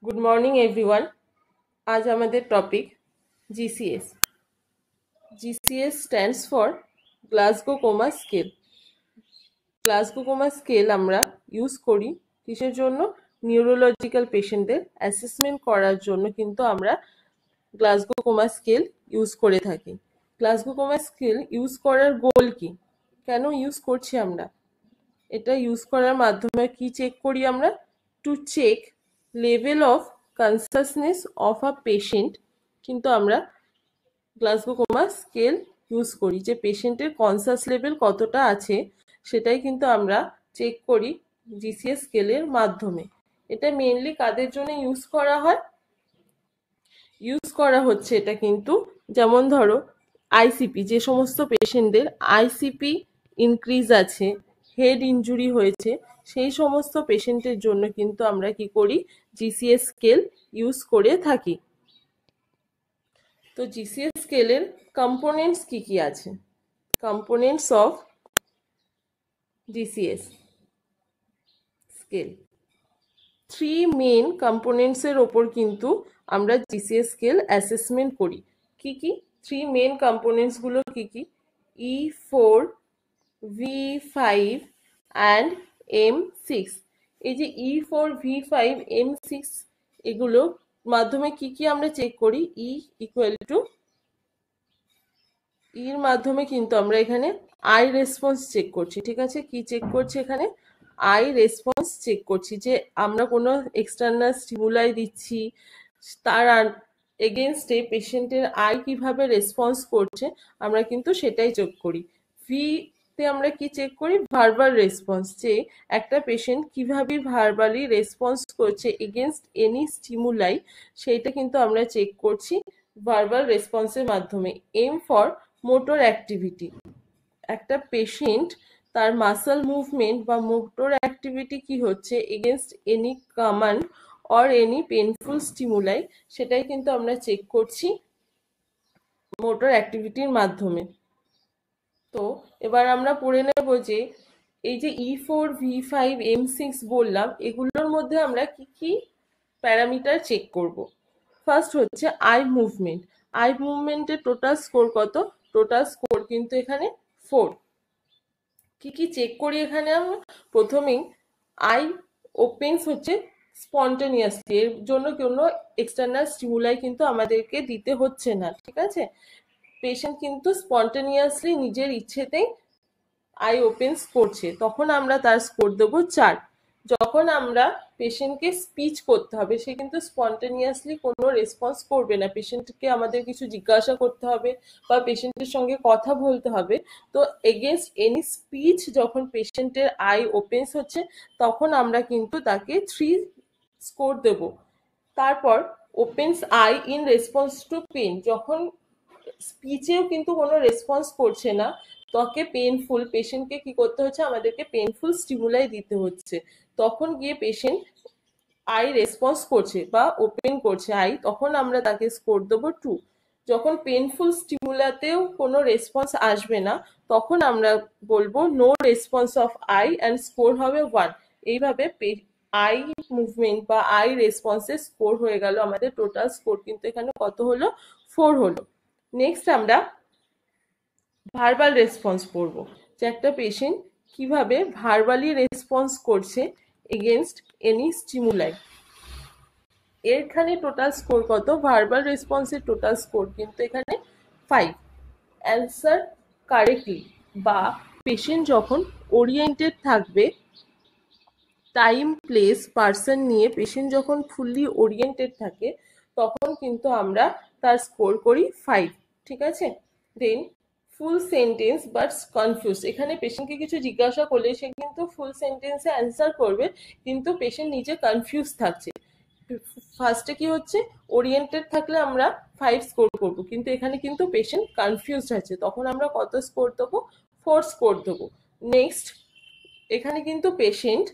Good morning everyone. आज हमारे topic GCS. GCS stands for Glasgow coma scale. Glasgow coma scale আমরা use করি কিসের জন্য? নিউরোলজিক্যাল পেশেন্টদের অ্যাসেসমেন্ট করার জন্য কিন্তু আমরা গ্লাসগো কোমা স্কেল ইউজ করে থাকি। গ্লাসগো কোমা স্কেল ইউজ করার গোল কি, কেন ইউজ করছি আমরা? এটা ইউজ করার মাধ্যমে কি চেক করি আমরা? To check level of consciousness of a patient কিন্তু আমরা গ্লাসগো কোমা স্কেল ইউজ করি, যে পেশেন্টের কনসাস লেভেল কতটা আছে সেটাই কিন্তু আমরা চেক করি জিসিএস স্কেলের মাধ্যমে। এটা মেইনলি কাদের জন্য ইউজ করা হয়? ইউজ করা হচ্ছে এটা কিন্তু, যেমন ধরো আইসিপি, যে সমস্ত পেশেন্টদের আইসিপি ইনক্রিজ আছে, হেড ইনজুরি হয়েছে, সেই সমস্ত পেশেন্টের জন্য কিন্তু আমরা কি করি? জিসিএস স্কেল ইউজ করে থাকি। তো জিসিএস স্কেলের কম্পোনেন্টস কি কি আছে? Components of GCS scale, three main কম্পোনেন্টসের ওপর কিন্তু আমরা জিসিএস স্কেল অ্যাসেসমেন্ট করি। কি কি থ্রি মেন কম্পোনেন্টস গুলো কি কি? E4, V5 and M6। এই যে E4, V5, M6 এগুলো মাধ্যমে কি কি আমরা চেক করি? এর মাধ্যমে কিন্তু আমরা এখানে আই রেসপন্স চেক করছি। ঠিক আছে, কি চেক করছি এখানে? আই রেসপন্স চেক করছি, যে আমরা কোনো এক্সটার্নাল স্টিমুলাই দিচ্ছি তার এগেনস্টে পেশেন্টের আই কিভাবে রেসপন্স করছে আমরা কিন্তু সেটাই চেক করি। তে আমরা কি চেক করি? ভার্বাল রেসপন্স, যে একটা পেশেন্ট কিভাবে ভার্বালি রেসপন্স করছে এগেনস্ট এনি স্টিমুলাই, সেইটা কিন্তু আমরা চেক করছি ভার্বাল রেসপন্সের মাধ্যমে। এম ফর মোটর অ্যাক্টিভিটি, একটা পেশেন্ট তার মাসল মুভমেন্ট বা মোটর অ্যাক্টিভিটি কি হচ্ছে against any command or any painful stimuli, সেটাই কিন্তু আমরা চেক করছি মোটর অ্যাক্টিভিটির মাধ্যমে। তো এবার আমরা পড়ে নেব যে এই যে E4, V5, M6 বললাম, এগুলোর মধ্যে আমরা কি কি প্যারামিটার চেক করব। ফার্স্ট হচ্ছে আই মুভমেন্ট। আই মুভমেন্টের টোটাল স্কোর কত? টোটাল স্কোর কিন্তু এখানে 4। কি কি চেক করি এখানে আমরা? প্রথমেই আই ওপেন্স হচ্ছে স্পন্টেনিয়াসলি, এর জন্য কোনো এক্সটার্নাল স্টিমুলাই কিন্তু আমাদেরকে দিতে হচ্ছে না। ঠিক আছে, পেশেন্ট কিন্তু স্পন্টেনিয়াসলি নিজের ইচ্ছেতেই আই ওপেন্স করছে, তখন আমরা তার স্কোর দেবো 4। যখন আমরা পেশেন্টকে স্পিচ করতে হবে, সে কিন্তু স্পন্টেনিয়াসলি কোনো রেসপন্স করবে না, পেশেন্টকে আমাদের কিছু জিজ্ঞাসা করতে হবে বা পেশেন্টের সঙ্গে কথা বলতে হবে। তো এগেনস্ট এনি স্পিচ যখন পেশেন্টের আই ওপেন্স হচ্ছে তখন আমরা কিন্তু তাকে 3 স্কোর দেব। তারপর opens eye in response to pain, যখন স্পিচেও কিন্তু কোনো রেসপন্স করছে না, তাকে পেনফুল, পেশেন্টকে কি করতে হচ্ছে? আমাদেরকে পেনফুল স্টিমুলাই দিতে হচ্ছে, তখন গিয়ে পেশেন্ট আই রেসপন্স করছে বা ওপেন করছে আই, তখন আমরা তাকে স্কোর দেবো 2। যখন পেনফুল স্টিমুলাতেও কোনো রেসপন্স আসবে না তখন আমরা বলবো no response of eye and score হবে 1। এইভাবে আই মুভমেন্ট বা আই রেসপন্সের স্কোর হয়ে গেল আমাদের। টোটাল স্কোর কিন্তু এখানে কত হলো? 4 হলো। নেক্সট আমরা ভার্বাল রেসপন্স পড়বো, যে একটা পেশেন্ট কিভাবে ভার্বালি রেসপন্স করছে এগেনস্ট এনি স্টিমুলাই। এখানে টোটাল স্কোর কত? ভার্বাল রেসপন্সের টোটাল স্কোর কিন্তু এখানে 5। অ্যান্সার কারেক্টলি, বা পেশেন্ট যখন ওরিয়েন্টেড থাকবে, টাইম, প্লেস, পার্সন নিয়ে পেশেন্ট যখন ফুললি ওরিয়েন্টেড থাকে তখন কিন্তু আমরা তার স্কোর করি 5। ঠিক আছে, দেন ফুল সেন্টেন্স বাট কনফিউজ, এখানে পেশেন্টকে কিছু জিজ্ঞাসা করলে সে কিন্তু ফুল সেন্টেন্সে অ্যান্সার করবে, কিন্তু পেশেন্ট নিজে কনফিউজ থাকছে। ফার্স্টে কি হচ্ছে? ওরিয়েন্টেড থাকলে আমরা 5 স্কোর করব, কিন্তু এখানে কিন্তু পেশেন্ট কনফিউজড আছে, তখন আমরা কত স্কোর দেবো? 4 স্কোর দেবো। নেক্সট, এখানে কিন্তু পেশেন্ট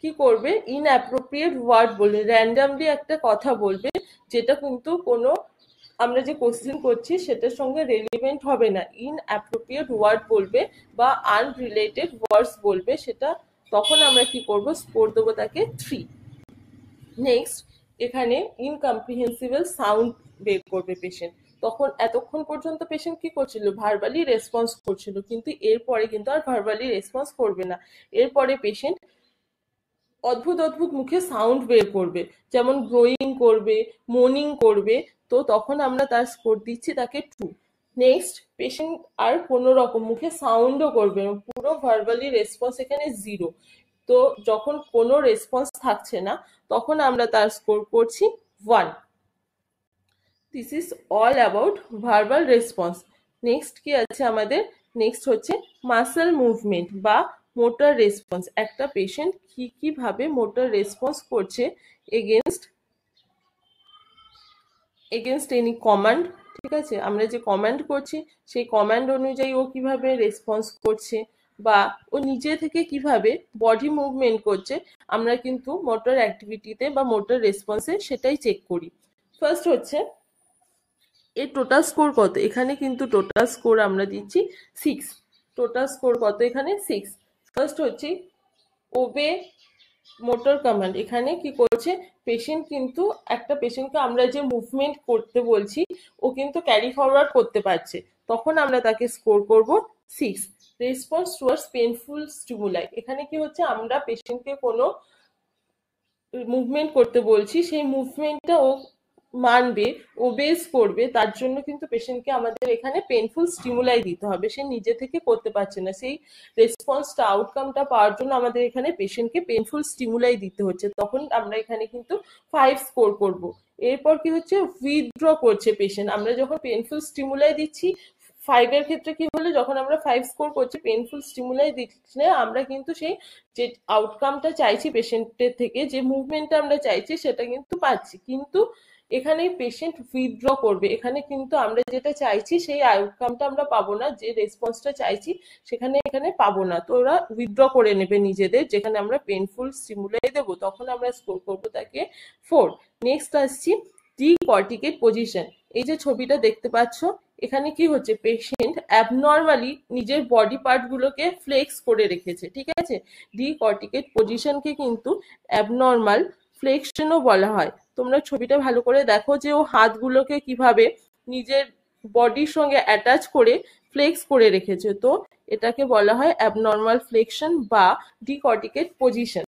কি করবে? ইনঅ্যাপ্রোপ্রিয়েট ওয়ার্ড বলবে, র্যান্ডামলি একটা কথা বলবে, যেটা কিন্তু কোনো আমরা যে কোশ্চেন করছি সেটার সঙ্গে রেলিভেন্ট হবে না। ইনঅ্যাপ্রোপ্রিয়েট ওয়ার্ড বলবে বা আনরিলেটেড ওয়ার্ডস বলবে, সেটা তখন আমরা কি করব? স্কোর দেবো তাকে 3। নেক্সট, এখানে ইনকম্প্রিহেন্সিবল সাউন্ড বের করবে পেশেন্ট। তখন এতক্ষণ পর্যন্ত পেশেন্ট কি করছিল, ভার্বালি রেসপন্স করছিল, কিন্তু এরপরে কিন্তু আর ভার্বালি রেসপন্স করবে না। এরপরে পেশেন্ট অদ্ভুত অদ্ভুত মুখে সাউন্ড বের করবে, যেমন গ্রোয়িং করবে, মোনিং করবে। তো তখন আমরা তার স্কোর দিচ্ছি তাকে 2। নেক্সট, পেশেন্ট আর কোনো রকম মুখে সাউন্ডও করবে না, পুরো ভার্বালি রেসপন্স এখানে 0। তো যখন কোনো রেসপন্স থাকছে না তখন আমরা তার স্কোর করছি 1। This is all about verbal response. Next কি আছে আমাদের, নেক্সট হচ্ছে মাসেল মুভমেন্ট বা মোটর রেসপন্স। একটা পেশেন্ট কি কিভাবে মোটর রেসপন্স করছে এগেনস্ট এনি কমান্ড। ঠিক আছে, আমরা যে কমান্ড করছি সেই কমান্ড অনুযায়ী ও কিভাবে রেসপন্স করছে, বা ও নিজে থেকে কিভাবে বডি মুভমেন্ট করছে, আমরা কিন্তু মোটর অ্যাক্টিভিটিতে বা মোটর রেসপন্সে সেটাই চেক করি। ফার্স্ট হচ্ছে এর টোটাল স্কোর কত। এখানে কিন্তু টোটাল স্কোর আমরা দিচ্ছি 6। টোটাল স্কোর কত এখানে 6। ফার্স্ট হচ্ছে ওবে মোটর কমান্ড। এখানে কি করছে পেশেন্ট, কিন্তু একটা পেশেন্টকে আমরা যে মুভমেন্ট করতে বলছি ও কিন্তু ক্যারি ফরওয়ার্ড করতে পারছে, তখন আমরা তাকে স্কোর করব 6। Response towards painful stimuli. এখানে কি হচ্ছে, আমরা পেশেন্টকে কোনো মুভমেন্ট করতে বলছি, সেই মুভমেন্টটা ও মানবে, ওবেস করবে, তার জন্য কিন্তু পেশেন্টকে আমাদের এখানে পেনফুল স্টিমুলাই দিতে হবে। সে নিজে থেকে করতে পারছে না, সেই রেসপন্সটা আউটকামটা পাওয়ার জন্য আমাদের এখানে পেশেন্টকে পেনফুল স্টিমুলাই দিতে হচ্ছে, তখন আমরা এখানে কিন্তু 5 স্কোর করব। এরপর কি হচ্ছে, উইথড্র করছে পেশেন্ট। আমরা যখন পেনফুল স্টিমুলাই দিচ্ছি, 5 এর ক্ষেত্রে কি হলো, যখন আমরা 5 স্কোর করছি পেনফুল স্টিমুলাই দিচ্ছি, আমরা কিন্তু সেই যে আউটকামটা চাইছি পেশেন্টের থেকে, যে মুভমেন্টটা আমরা চাইছি সেটা কিন্তু পাচ্ছি, কিন্তু এখানে পেশেন্ট উইথড্র করবে। এখানে কিন্তু আমরা যেটা চাইছি সেই আউটকামটা আমরা পাবো না, যে রেসপন্সটা চাইছি সেখানে এখানে পাবো না। তো ওরা উইথড্র করে নেবে নিজেদের, যেখানে আমরা পেনফুল স্টিমুলাই দেবো তখন আমরা স্কোর করবো তাকে 4। নেক্সট আসছি ডিকর্টিকেট পজিশন। এই যে ছবিটা দেখতে পাচ্ছ, এখানে কি হচ্ছে, পেশেন্ট অ্যাবনর্মালি নিজের বডি পার্ট গুলোকে ফ্লেক্স করে রেখেছে। ঠিক আছে, ডিকর্টিকেট পজিশনকে কিন্তু অ্যাবনর্মাল ফ্লেকশনও বলা হয়। তোমরা ছবিটা ভালো করে দেখো যে ও হাতগুলোকে কিভাবে নিজের বডির সঙ্গে অ্যাটাচ করে ফ্লেক্স করে রেখেছে। তো এটাকে বলা হয় অ্যাবনর্মাল ফ্লেকশন বা ডিকর্টিকেট পজিশন।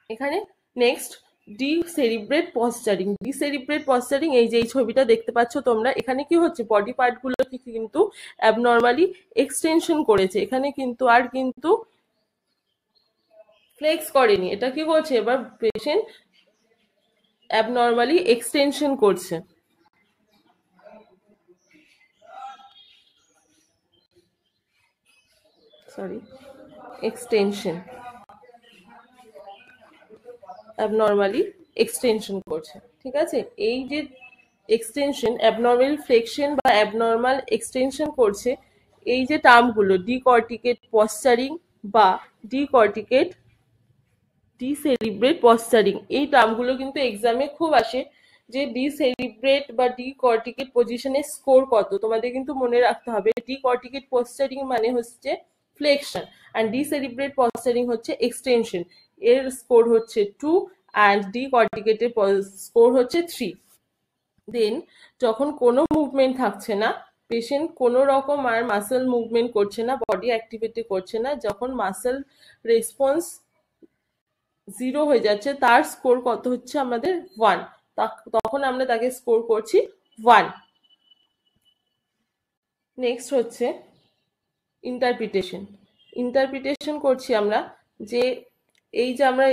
এখানে নেক্সট ডিসেরিব্রেট পশ্চারিং। ডিসেরিব্রেট পশ্চারিং, এই যে এই ছবিটা দেখতে পাচ্ছ তোমরা, এখানে কি হচ্ছে, বডি পার্ট গুলোকে কিন্তু অ্যাবনর্মালি এক্সটেনশন করেছে, এখানে কিন্তু আর কিন্তু ফ্লেক্স করেনি। এটা কি করছে, এবার পেশেন্ট অ্যাবনর্মালি এক্সটেনশন করছে। সরি, এক্সটেনশন, অ্যাবনর্মালি এক্সটেনশন করছে। ঠিক আছে, এই যে এক্সটেনশন, অ্যাবনর্মাল ফ্লেকশন বা অ্যাবনর্মাল এক্সটেনশন করছে, এই যে টার্মগুলো ডিকর্টিকেট পশ্চারিং বা ডিকর্টিকেট ডিসেরিব্রেট পশ্চারিং, এই টার্মগুলো কিন্তু এক্সামে খুব আসে, যে ডিসেরিব্রেট বা ডিকর্টিকেট পজিশনের স্কোর কত। তোমাদের কিন্তু মনে রাখতে হবে, ডিকর্টিকেট পশ্চারিং মানে হচ্ছে ফ্লেকশন অ্যান্ড ডিসেরিব্রেট পশ্চারিং হচ্ছে এক্সটেনশন। এর স্কোর হচ্ছে 2 অ্যান্ড ডিকর্টিকেটের স্কোর হচ্ছে 3। দেন যখন কোনো মুভমেন্ট থাকছে না, পেশেন্ট কোনো রকম আর মাসেল মুভমেন্ট করছে না, বডি অ্যাক্টিভিটি করছে না, যখন মাসেল রেসপন্স 0 হয়ে যাচ্ছে, তার স্কোর কত হচ্ছে আমাদের 1। তখন আমরা তাকে স্কোর করছি 1। নেক্সট হচ্ছে ইন্টারপ্রিটেশন। ইন্টারপ্রিটেশন করছি আমরা, যে এই যে আমরা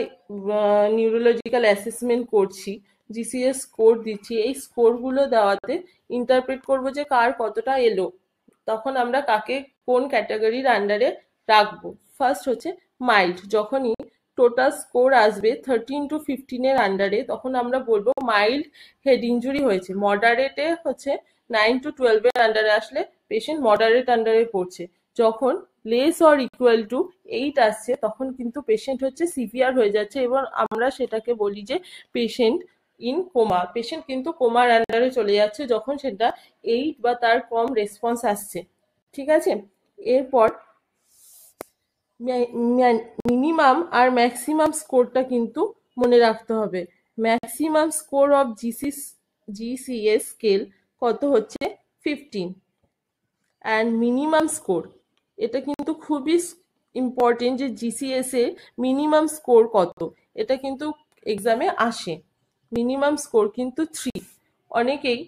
নিউরোলজিক্যাল অ্যাসেসমেন্ট করছি, জিসিএস স্কোর দিচ্ছি, এই স্কোরগুলো দেওয়াতে ইন্টারপ্রেট করব যে কার কতটা এলো, তখন আমরা কাকে কোন ক্যাটাগরির আন্ডারে রাখবো। ফার্স্ট হচ্ছে মাইল্ড। যখনই টোটাল স্কোর আসবে 13 to 15 এর আন্ডারে, তখন আমরা বলবো মাইল্ড হেড ইঞ্জুরি হয়েছে। মডারেটে হচ্ছে 9 to 12 এর আন্ডারে আসলে পেশেন্ট মডারেট আন্ডারে পড়ছে। যখন লেস অর ইকুয়াল টু 8 আসছে, তখন কিন্তু পেশেন্ট হচ্ছে সিভিয়ার হয়ে যাচ্ছে, এবং আমরা সেটাকে বলি যে পেশেন্ট ইন কোমা। পেশেন্ট কিন্তু কোমার আন্ডারে চলে যাচ্ছে যখন সেটা 8 বা তার কম রেসপন্স আসছে। ঠিক আছে, এরপর মিনিমাম আর ম্যাক্সিমাম স্কোরটা কিন্তু মনে রাখতে হবে। Maximum score of GCS scale কত হচ্ছে 15 অ্যান্ড মিনিমাম স্কোর, এটা কিন্তু খুবই ইম্পর্টেন্ট যে জিসিএস এ মিনিমাম স্কোর কত, এটা কিন্তু এক্সামে আসে। মিনিমাম স্কোর কিন্তু 3। অনেকেই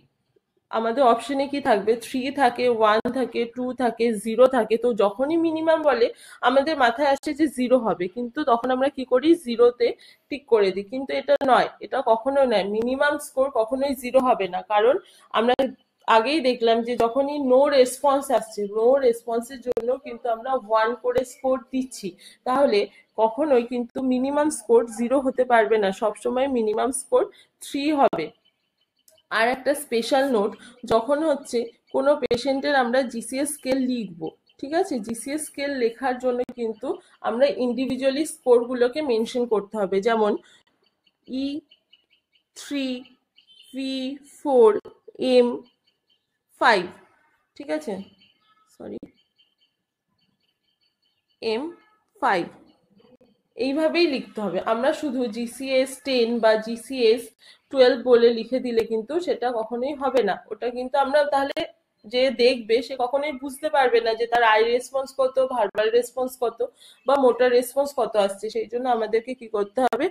আমাদের অপশনে কি থাকবে, 3 থাকে, 1 থাকে, 2 থাকে, 0 থাকে। তো যখনই মিনিমাম বলে আমাদের মাথায় আসে যে 0 হবে, কিন্তু তখন আমরা কি করি, 0-তে টিক করে দিই। কিন্তু এটা নয়, এটা কখনোই নয়, মিনিমাম স্কোর কখনোই 0 হবে না। কারণ আমরা আগেই দেখলাম যে যখনই নো রেসপন্স আসছে, নো রেসপন্সের জন্য কিন্তু আমরা 1 করে স্কোর দিচ্ছি। তাহলে কখনোই কিন্তু মিনিমাম স্কোর 0 হতে পারবে না, সবসময় মিনিমাম স্কোর 3 হবে। আর একটা স্পেশাল নোট, যখন হচ্ছে কোনো পেশেন্টের আমরা জিসিএস স্কেল লিখব, ঠিক আছে, জিসিএস স্কেল লেখার জন্য কিন্তু আমরা ইন্ডিভিজুয়ালি স্কোরগুলোকে মেনশন করতে হবে। যেমন E3, V4, M5, ঠিক আছে, সরি, M5, এইভাবেই লিখতে হবে। আমরা শুধু জিসিএস 10 বা জিসিএস 12 বলে লিখে দিলে কিন্তু সেটা কখনোই হবে না। ওটা কিন্তু আমরা তাহলে যে দেখবে সে কখনোই বুঝতে পারবে না যে তার আই রেসপন্স কত, ভার্বাল রেসপন্স কত, বা মোটর রেসপন্স কত আসছে। সেই জন্য আমাদেরকে কি করতে হবে,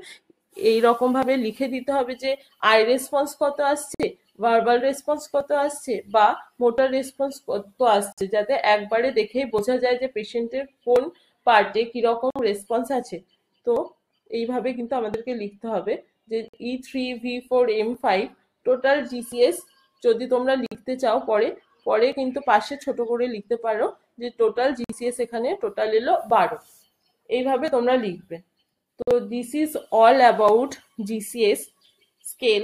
এই রকম ভাবে লিখে দিতে হবে যে আই রেসপন্স কত আসছে, ভার্বাল রেসপন্স কত আসছে, বা মোটর রেসপন্স কত আসছে, যাতে একবারে দেখেই বোঝা যায় যে পেশেন্টের কোন পার্টে কিরকম রেসপন্স আছে। তো এইভাবে কিন্তু আমাদেরকে লিখতে হবে যে E3, V4, M5 total GCS. যদি তোমরা লিখতে চাও পরে, পরে কিন্তু পাশে ছোট করে লিখতে পারো যে টোটাল জিসিএস এখানে টোটাল এলো 12। এইভাবে তোমরা লিখবে। তো this is all about GCS scale.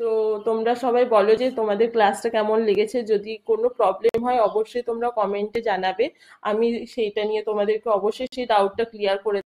তো তোমরা সবাই বলো যে তোমাদের ক্লাসটা কেমন লেগেছে। যদি কোনো প্রবলেম হয় অবশ্যই তোমরা কমেন্টে জানাবে, আমি সেইটা নিয়ে তোমাদেরকে অবশ্যই সেই ডাউটটা ক্লিয়ার করে